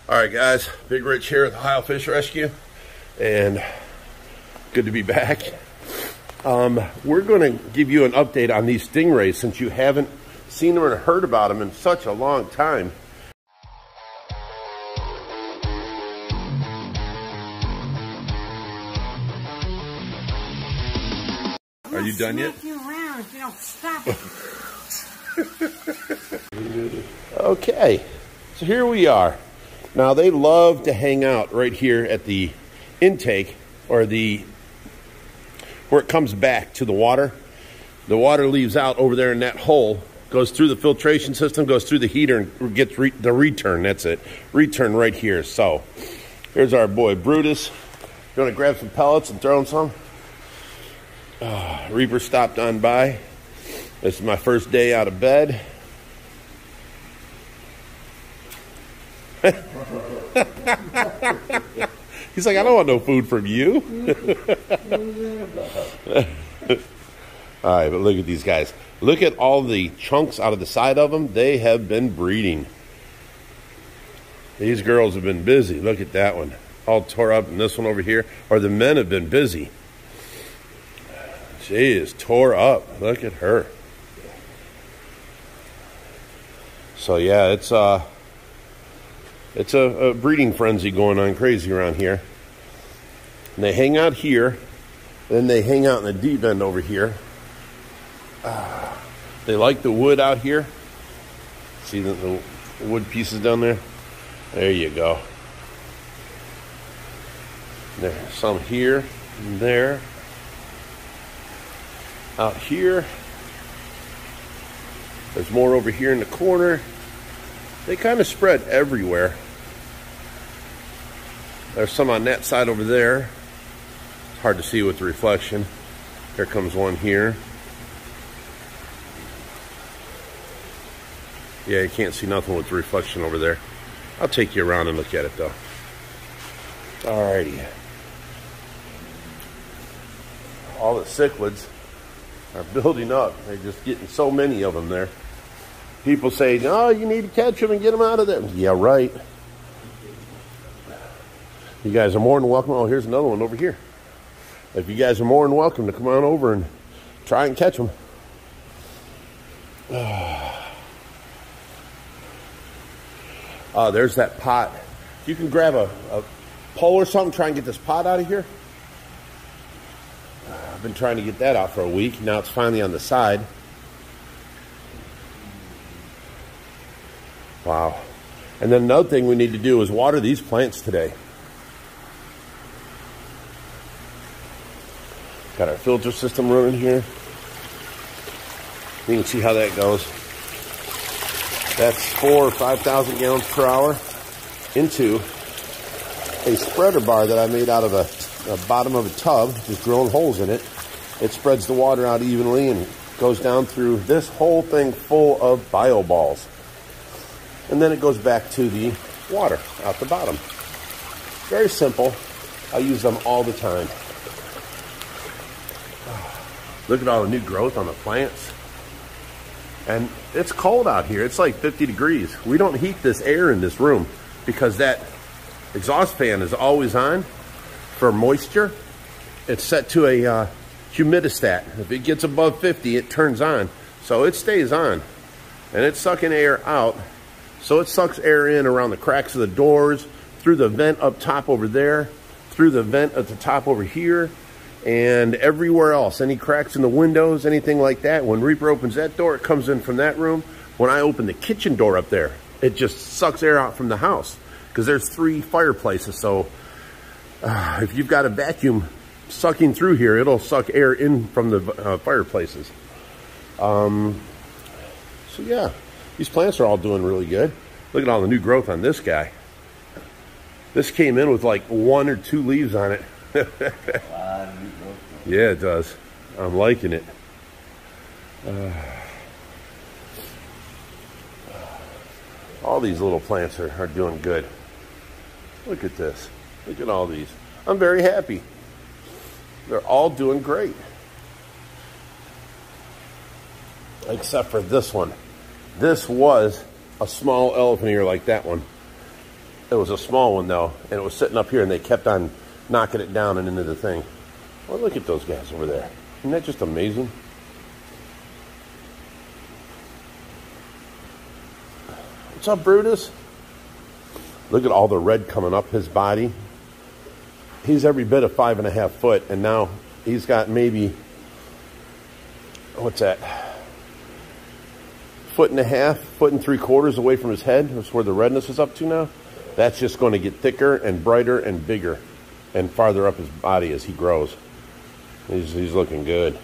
All right, guys, Big Rich here with Ohio Fish Rescue, and good to be back. We're going to give you an update on these stingrays since you haven't seen them or heard about them in such a long time. Are you done yet? You around if you don't stop it. Okay, so here we are. Now, they love to hang out right here at the intake, or where it comes back to the water. The water leaves out over there in that hole, goes through the filtration system, goes through the heater, and gets the return. That's it. Return right here. So, here's our boy Brutus. You want to grab some pellets and throw him some? Reaper stopped on by. This is my first day out of bed. He's like, I don't want no food from you. All right, but look at these guys. Look at all the chunks out of the side of them. They have been breeding. These girls have been busy. Look at that one. All tore up, and this one over here. Or the men have been busy. She is tore up. Look at her. So yeah, it's a breeding frenzy going on crazy around here. And they hang out here, then they hang out in the deep end over here. They like the wood out here. See the wood pieces down there? There you go. There's some here and there. Out here. There's more over here in the corner. They kind of spread everywhere. There's some on that side over there. It's hard to see with the reflection. Here comes one here. Yeah, you can't see nothing with the reflection over there. I'll take you around and look at it though. Alrighty. All the cichlids are building up. They're just getting so many of them there. People say, no, you need to catch them and get them out of there. Yeah, right. You guys are more than welcome. Oh, here's another one over here. If you guys are more than welcome to come on over and try and catch them. There's that pot. You can grab a pole or something, try and get this pot out of here. I've been trying to get that out for a week. Now it's finally on the side. Wow. And then another thing we need to do is water these plants today. Got our filter system running here. You can see how that goes. That's 4,000 or 5,000 gallons per hour into a spreader bar that I made out of the bottom of a tub, just drilling holes in it. It spreads the water out evenly and goes down through this whole thing full of bio balls. And then it goes back to the water out the bottom. Very simple. I use them all the time. Look at all the new growth on the plants. And it's cold out here. It's like 50 degrees. We don't heat this air in this room because that exhaust fan is always on for moisture. It's set to a humidistat. If it gets above 50, it turns on. So it stays on. And it's sucking air out. So it sucks air in around the cracks of the doors, through the vent up top over there, through the vent at the top over here, and everywhere else. Any cracks in the windows, anything like that. When Reaper opens that door, it comes in from that room. When I open the kitchen door up there, it just sucks air out from the house because there's 3 fireplaces. So if you've got a vacuum sucking through here, it'll suck air in from the fireplaces. So yeah. These plants are all doing really good. Look at all the new growth on this guy. This came in with like 1 or 2 leaves on it. Yeah, it does. I'm liking it. All these little plants are doing good. Look at this. Look at all these. I'm very happy. They're all doing great. Except for this one. This was a small elephant ear like that one. It was a small one though, and it was sitting up here, and they kept on knocking it down and into the thing. Well, look at those guys over there. Isn't that just amazing? What's up, Brutus? Look at all the red coming up his body. He's every bit of 5.5 foot, and now he's got maybe, what's that? 1.5 foot and 3/4 away from his head. That's where the redness is up to now. That's just going to get thicker and brighter and bigger and farther up his body as he grows. He's looking good.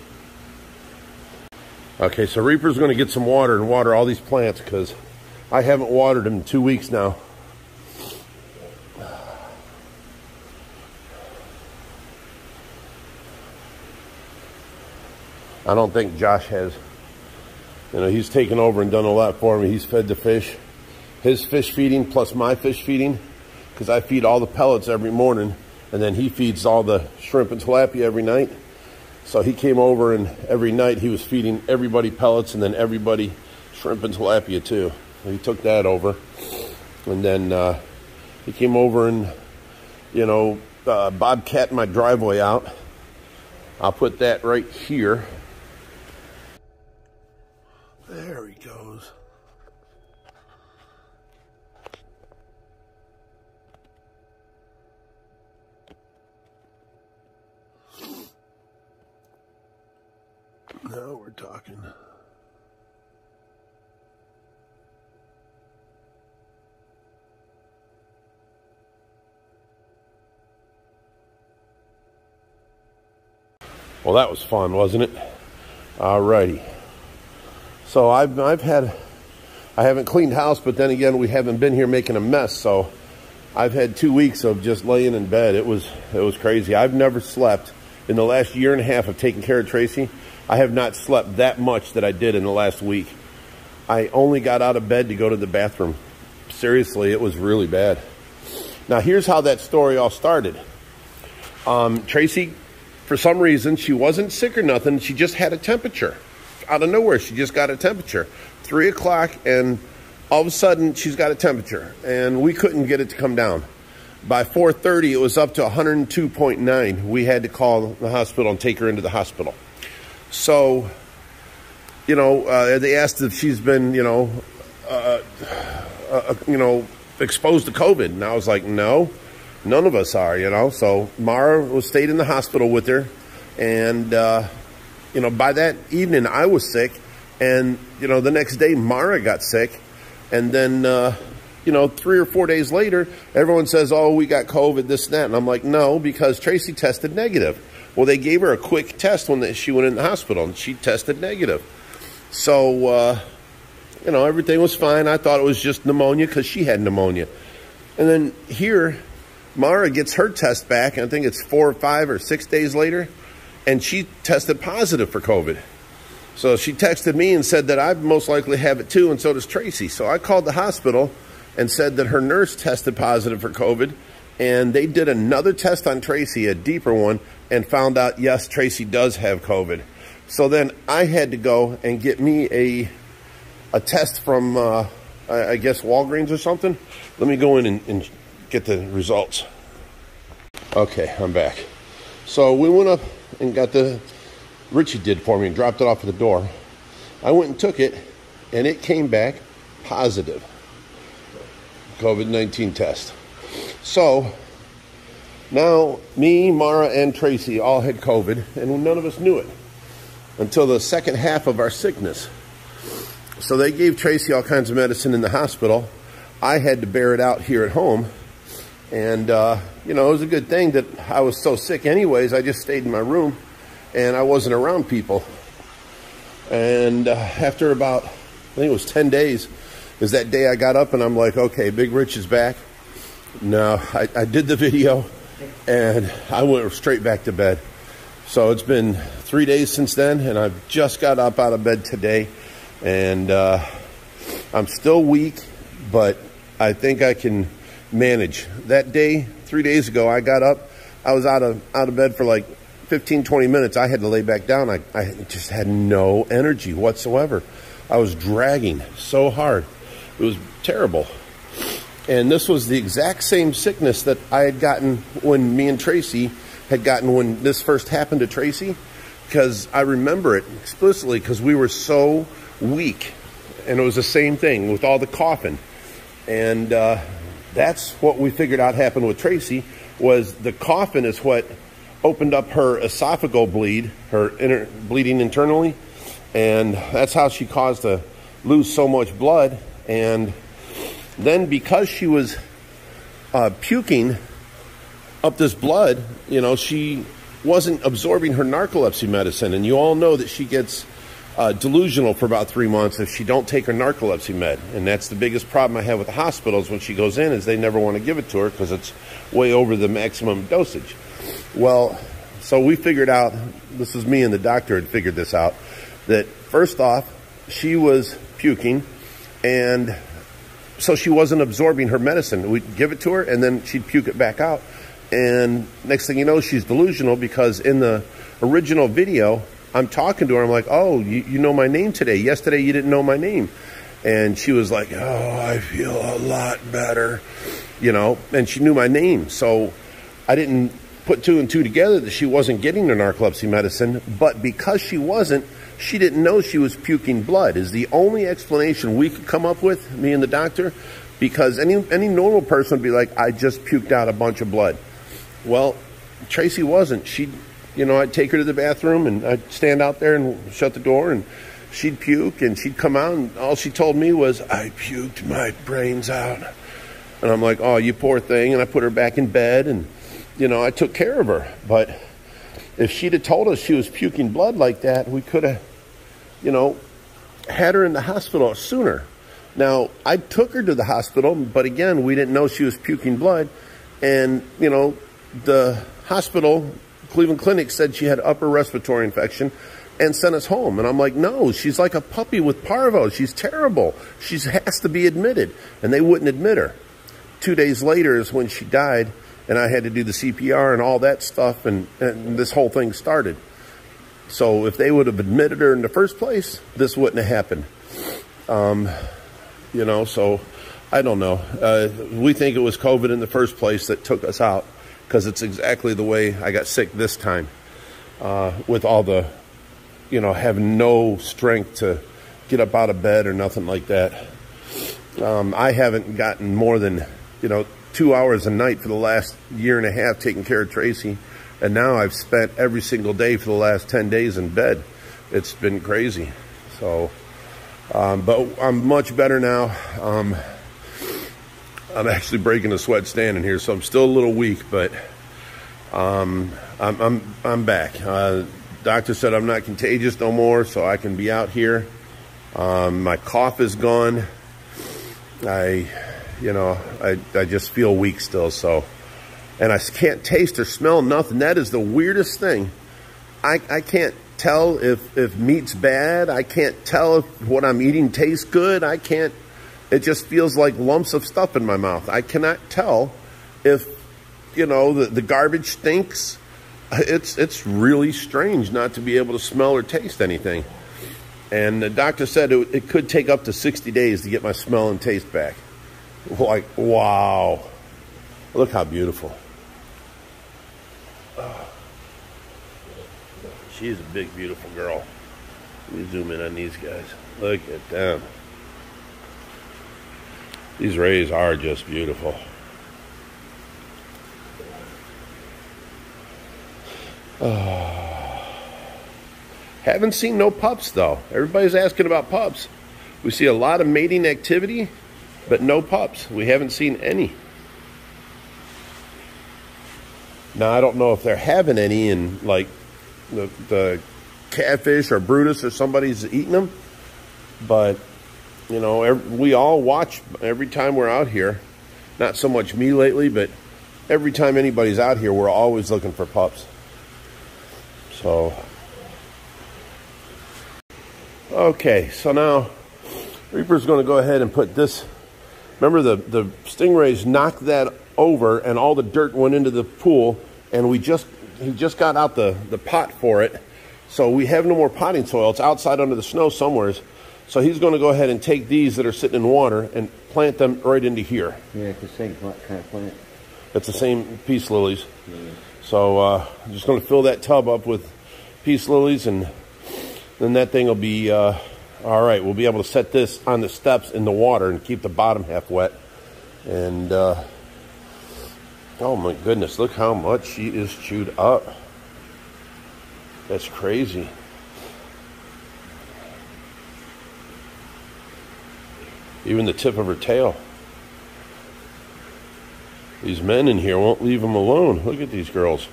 Okay, so Reaper's going to get some water and water all these plants because I haven't watered them in 2 weeks now. I don't think Josh has. You know, he's taken over and done a lot for me. He's fed the fish. His fish feeding plus my fish feeding, because I feed all the pellets every morning, and then he feeds all the shrimp and tilapia every night. So he came over, and every night he was feeding everybody pellets and then everybody shrimp and tilapia too. So he took that over. And then he came over and, you know, bobcat my driveway out. I'll put that right here. There he goes. Now we're talking. Well, that was fun, wasn't it? Alrighty. So I haven't cleaned house, but then again, we haven't been here making a mess. So I've had 2 weeks of just laying in bed. It was crazy. I've never slept in the last 1.5 years of taking care of Tracy. I have not slept that much that I did in the last week. I only got out of bed to go to the bathroom. Seriously, it was really bad. Now, here's how that story all started. Tracy, for some reason, she wasn't sick or nothing. She just had a temperature. Out of nowhere, she just got a temperature. 3 o'clock, and all of a sudden, she's got a temperature. And we couldn't get it to come down. By 4:30, it was up to 102.9. We had to call the hospital and take her into the hospital. So, you know, they asked if she's been, exposed to COVID. And I was like, no, none of us are, you know. So Mara was stayed in the hospital with her. And, you know, by that evening, I was sick. And, you know, the next day, Mara got sick. And then, you know, 3 or 4 days later, everyone says, oh, we got COVID, this and that. And I'm like, no, because Tracy tested negative. Well, they gave her a quick test when she went in the hospital, and she tested negative. So, you know, everything was fine. I thought it was just pneumonia because she had pneumonia. And then here, Mara gets her test back, and I think it's 4 or 5 or 6 days later, and she tested positive for COVID. So she texted me and said that I most likely have it too, and so does Tracy. So I called the hospital and said that her nurse tested positive for COVID, and they did another test on Tracy, a deeper one, and found out, yes, Tracy does have COVID. So then I had to go and get me a test from, I guess, Walgreens or something. Let me go in and get the results. Okay, I'm back. So we went up and got Richie did for me and dropped it off at the door. I went and took it, and it came back positive. COVID-19 test. So now me, Mara, and Tracy all had COVID, and none of us knew it until the second half of our sickness. So they gave Tracy all kinds of medicine in the hospital. I had to bear it out here at home. And, you know, it was a good thing that I was so sick anyways. I just stayed in my room, and I wasn't around people. And after about, I think it was 10 days, is that day I got up and I'm like, okay, Big Rich is back. No, I did the video, and I went straight back to bed. So it's been 3 days since then, and I've just got up out of bed today. And I'm still weak, but I think I can manage. That day, 3 days ago, I got up. I was out of bed for like 15, 20 minutes. I had to lay back down. I just had no energy whatsoever. I was dragging so hard. It was terrible. And this was the exact same sickness that I had gotten when me and Tracy had gotten when this first happened to Tracy, because I remember it explicitly because we were so weak. And it was the same thing with all the coughing. And that's what we figured out happened with Tracy, was the coughing is what opened up her esophageal bleed, her bleeding internally. And that's how she caused to lose so much blood. And then because she was puking up this blood, you know, she wasn't absorbing her narcolepsy medicine. And you all know that she gets delusional for about 3 months if she don't take her narcolepsy med. And that's the biggest problem I have with the hospitals when she goes in, is they never want to give it to her because it's way over the maximum dosage. Well, so we figured out, this was me and the doctor had figured this out, that first off, she was puking, and so she wasn't absorbing her medicine. We'd give it to her and then she'd puke it back out. And next thing you know, she's delusional, because in the original video, I'm talking to her. I'm like, oh, you know my name today. Yesterday you didn't know my name. And she was like, oh, I feel a lot better, you know, and she knew my name. So I didn't put 2 and 2 together that she wasn't getting her narcolepsy medicine. But because she wasn't, she didn't know she was puking blood, is the only explanation we could come up with, me and the doctor, because any normal person would be like, I just puked out a bunch of blood. Well, Tracy wasn't. She'd, you know, I'd take her to the bathroom and I'd stand out there and shut the door, and she'd puke and she'd come out, and all she told me was, I puked my brains out. And I'm like, oh, you poor thing. And I put her back in bed, and, you know, I took care of her. But if she'd have told us she was puking blood like that, we could have, you know, had her in the hospital sooner. Now, I took her to the hospital, but again, we didn't know she was puking blood. And, you know, the hospital, Cleveland Clinic, said she had upper respiratory infection and sent us home. And I'm like, no, she's like a puppy with parvo. She's terrible. She has to be admitted. And they wouldn't admit her. 2 days later is when she died, and I had to do the CPR and all that stuff, and this whole thing started. So if they would have admitted her in the first place, this wouldn't have happened. You know, so I don't know. We think it was COVID in the first place that took us out, because it's exactly the way I got sick this time, with all the, you know, having no strength to get up out of bed or nothing like that. I haven't gotten more than, you know, 2 hours a night for the last year and a half taking care of Tracy. And now I've spent every single day for the last 10 days in bed. It's been crazy. So, but I'm much better now. I'm actually breaking a sweat standing here, so I'm still a little weak, but I'm back. Doctor said I'm not contagious no more, so I can be out here. My cough is gone. I just feel weak still, so. And I can't taste or smell nothing. That is the weirdest thing. I can't tell if meat's bad. I can't tell if what I'm eating tastes good. I can't. It just feels like lumps of stuff in my mouth. I cannot tell if, you know, the garbage stinks. It's really strange not to be able to smell or taste anything. And the doctor said it could take up to 60 days to get my smell and taste back. Like, wow. Look how beautiful. She's a big, beautiful girl. Let me zoom in on these guys. Look at them. These rays are just beautiful. Haven't seen no pups, though. Everybody's asking about pups. We see a lot of mating activity, but no pups. We haven't seen any. Now, I don't know if they're having any, and like the catfish or Brutus or somebody's eating them, but you know, we all watch every time we're out here. Not so much me lately, but every time anybody's out here, we're always looking for pups. So, okay, so now Reaper's going to go ahead and put this. Remember, the stingrays knocked that over, and all the dirt went into the pool, and he just got out the pot for it. So we have no more potting soil. It's outside under the snow somewhere. So he's going to go ahead and take these that are sitting in water and plant them right into here. Yeah, it's the same kind of plant. It's the same peace lilies. Yeah. So I'm just going to fill that tub up with peace lilies, and then that thing will be all right. We'll be able to set this on the steps in the water and keep the bottom half wet. And oh my goodness, look how much she is chewed up. That's crazy. Even the tip of her tail. These men in here won't leave them alone. Look at these girls.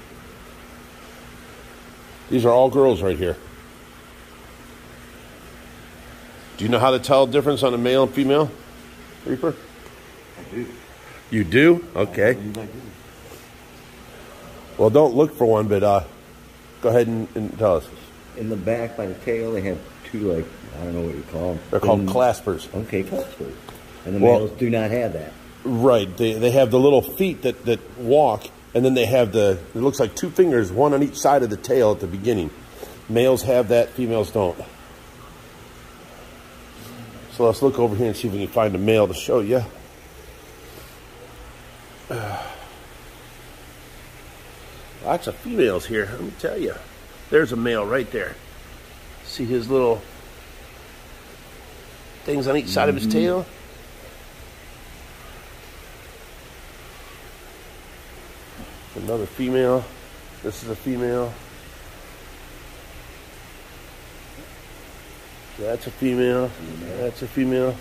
These are all girls right here. Do you know how to tell the difference on a male and female, Reaper? I do. You do? Okay. I do. Well, don't look for one, but go ahead and tell us. In the back by the tail, they have two, like, I don't know what you call them. They're called claspers. Okay, claspers. And the males do not have that. Right. They have the little feet that walk, and then they have it looks like two fingers, one on each side of the tail at the beginning. Males have that, females don't. So let's look over here and see if we can find a male to show you. Lots of females here, let me tell you. There's a male right there. See his little things on each side of his tail? Another female. This is a female. That's a female. That's a female.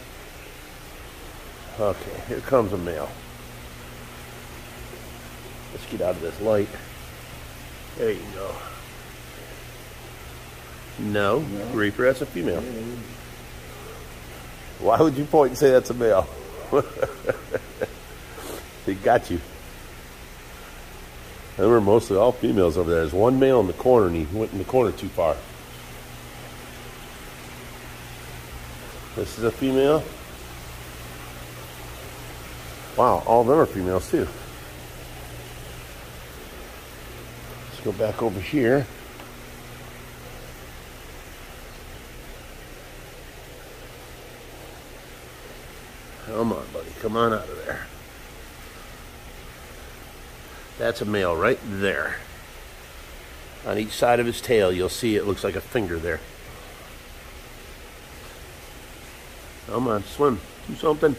Okay, here comes a male. Let's get out of this light. There you go. No, Reaper, that's a female. Why would you point and say that's a male? He got you. There were mostly all females over there. There's one male in the corner, and he went in the corner too far. This is a female. Wow, all of them are females too. Let's go back over here. Come on, buddy. Come on out of there. That's a male right there. On each side of his tail, you'll see it looks like a finger there. Come on, swim. Do something.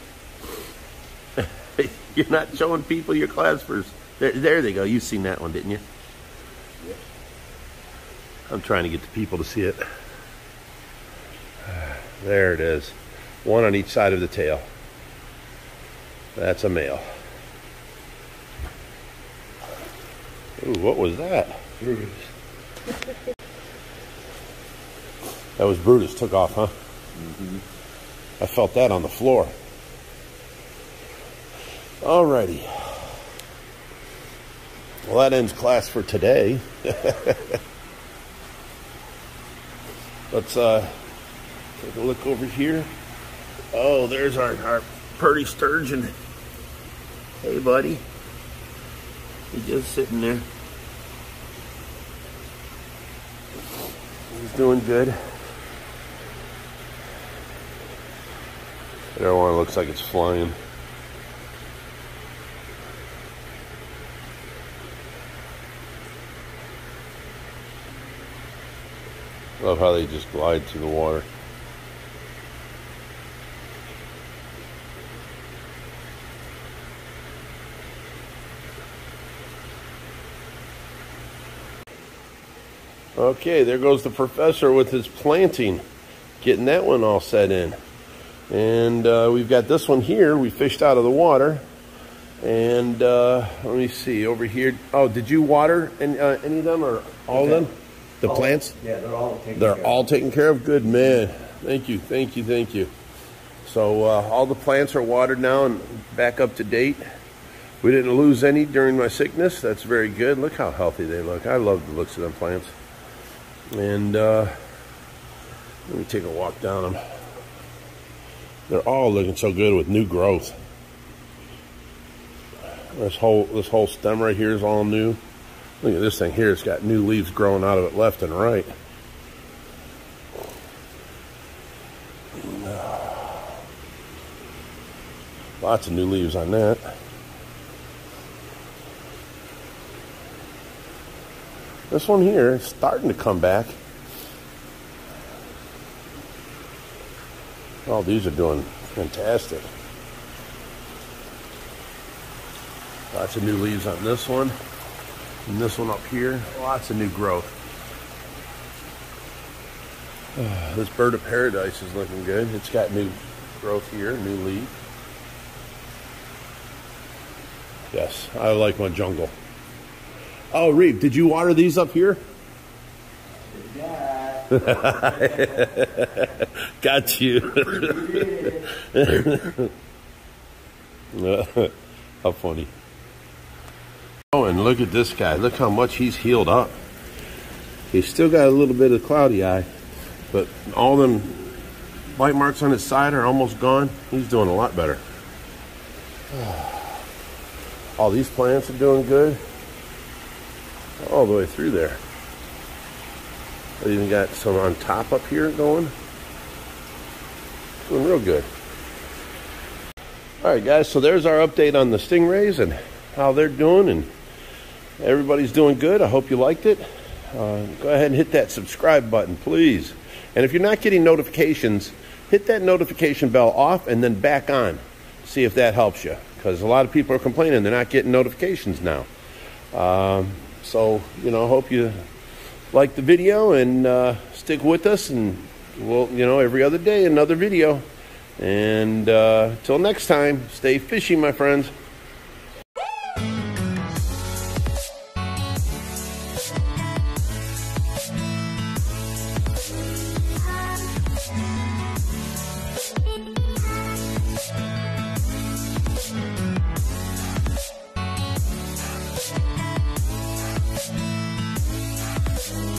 You're not showing people your claspers. There they go. You've seen that one, didn't you? Yeah. I'm trying to get the people to see it. There it is. One on each side of the tail. That's a male. Ooh, what was that? Brutus. That was Brutus. Took off, huh? Mm-hmm. I felt that on the floor. Alrighty. Well, that ends class for today. Let's take a look over here. Oh, there's our pretty sturgeon. Hey, buddy. He's just sitting there. He's doing good. The other one looks like it's flying. Love how they just glide through the water. Okay, there goes the professor with his planting, getting that one all set in. And we've got this one here we fished out of the water. And let me see over here. Oh, did you water any of them or all of them? The plants? Yeah, they're all taken care of. They're all taken care of? Good, man. Thank you, thank you, thank you. So all the plants are watered now and back up to date. We didn't lose any during my sickness. That's very good. Look how healthy they look. I love the looks of them plants. And let me take a walk down them. They're all looking so good with new growth. This whole stem right here is all new. Look at this thing here. It's got new leaves growing out of it left and right. Lots of new leaves on that. This one here is starting to come back. Oh, these are doing fantastic. Lots of new leaves on this one. And this one up here, lots of new growth. This bird of paradise is looking good. It's got new growth here, new leaf. Yes, I like my jungle. Oh, Reeve, did you water these up here? Got you. How funny. Oh, and look at this guy. Look how much he's healed up. He's still got a little bit of cloudy eye, but all them bite marks on his side are almost gone. He's doing a lot better. All these plants are doing good. All the way through there. I even got some on top up here going. Doing real good. Alright guys, so there's our update on the stingrays and how they're doing, and everybody's doing good. I hope you liked it. Go ahead and hit that subscribe button, please. And if you're not getting notifications, hit that notification bell off and then back on. See if that helps you, because a lot of people are complaining they're not getting notifications now. So, you know, I hope you like the video and stick with us, and we'll, you know, every other day another video. And till next time, stay fishy, my friends.